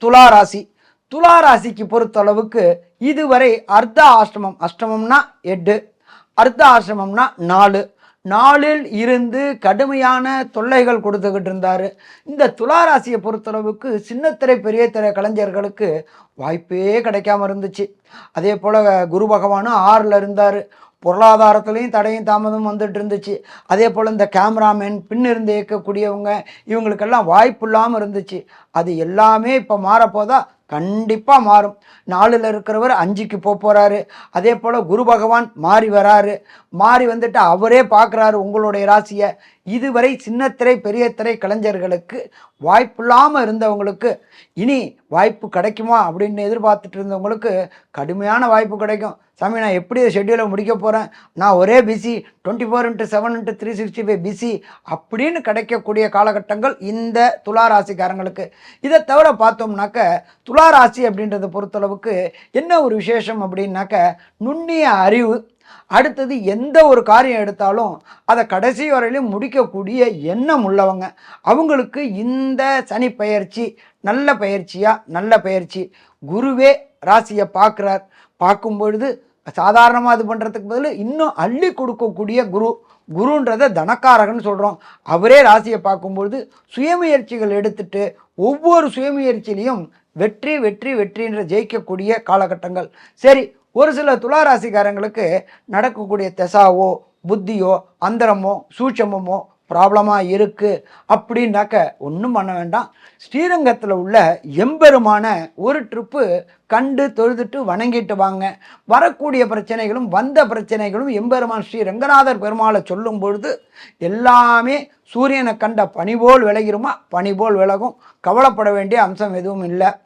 துலா ராசி. துலா ராசிக்கு பொறுத்தளவுக்கு இதுவரை அர்த்த ஆஷ்டமம், அஷ்டமம்னா 8, அர்த்த ஆசிரமம்னா 4, 4ல் இருந்து கடுமையான தொல்லைகள் கொடுத்துக்கிட்டு இருந்தார். இந்த துளாராசியை பொறுத்தளவுக்கு சின்னத்திரை பெரிய திரை கலைஞர்களுக்கு வாய்ப்பே கிடைக்காம இருந்துச்சு. அதே போல் குரு பகவானும் 6ல் இருந்தார். பொருளாதாரத்துலேயும் தடையும் தாமதம் வந்துட்டு இருந்துச்சு. அதே போல் இந்த கேமராமேன் பின்னிருந்து இயக்கக்கூடியவங்க இவங்களுக்கெல்லாம் வாய்ப்பு இல்லாமல் இருந்துச்சு. அது எல்லாமே இப்போ மாறப்போதா கண்டிப்பாக மாறும். 4ல் இருக்கிறவர் 5க்கு போகிறாரு. அதே போல் குரு பகவான் மாறி வராரு. மாறி வந்துட்டு அவரே பார்க்குறாரு உங்களுடைய ராசியை. இதுவரை சின்னத்திரை பெரிய திரை கலைஞர்களுக்கு வாய்ப்பு இல்லாமல் இருந்தவங்களுக்கு இனி வாய்ப்பு கிடைக்குமா அப்படின்னு எதிர்பார்த்துட்டு இருந்தவங்களுக்கு கடுமையான வாய்ப்பு கிடைக்கும். சாமி, நான் எப்படி ஷெட்யூலை முடிக்க போகிறேன், நான் ஒரே பிஸி, 24x7x365 பிஸி அப்படின்னு கிடைக்கக்கூடிய காலகட்டங்கள் இந்த துளாராசிக்காரங்களுக்கு. இதை தவிர பார்த்தோம்னாக்க துளாராசி அப்படின்றத பொறுத்தளவுக்கு என்ன ஒரு விசேஷம் அப்படின்னாக்க நுண்ணிய அறிவு. அடுத்தது எந்த ஒரு காரியம் எடுத்தாலும் அதை கடைசி வரையிலும் முடிக்கக்கூடிய எண்ணம் உள்ளவங்க. அவங்களுக்கு இந்த சனி பயிற்சி நல்ல பயிற்சியா? நல்ல பயிற்சி. குருவே ராசியை பார்க்குறார். பார்க்கும் பொழுது சாதாரணமாக இது பண்ணுறதுக்கு பதில் இன்னும் அள்ளி கொடுக்கக்கூடிய குருன்றதை தனக்காரகன்னு சொல்கிறோம். அவரே ராசியை பார்க்கும்பொழுது சுயமுயற்சிகள் எடுத்துட்டு ஒவ்வொரு சுயமுயற்சியிலையும் வெற்றி வெற்றி வெற்றின்ற ஜெயிக்கக்கூடிய காலகட்டங்கள். சரி, ஒரு சில துளாராசிக்காரங்களுக்கு நடக்கக்கூடிய தெசாவோ புத்தியோ அந்தரமோ சூட்சமோ ப்ராப்ளமாக இருக்குது அப்படின்னாக்க ஒன்றும் பண்ண வேண்டாம். ஸ்ரீரங்கத்தில் உள்ள எம்பெருமான ஒரு ட்ரிப்பு கண்டு தொழுதுட்டு வணங்கிட்டு வாங்க. வரக்கூடிய பிரச்சனைகளும் வந்த பிரச்சனைகளும் எம்பெருமான் ஸ்ரீ ரங்கநாதர் பெருமாளை சொல்லும் பொழுது எல்லாமே சூரியனை கண்ட பனி போல் விலகிருமா? பனி போல் விலகும். கவலைப்பட வேண்டிய அம்சம் எதுவும் இல்லை.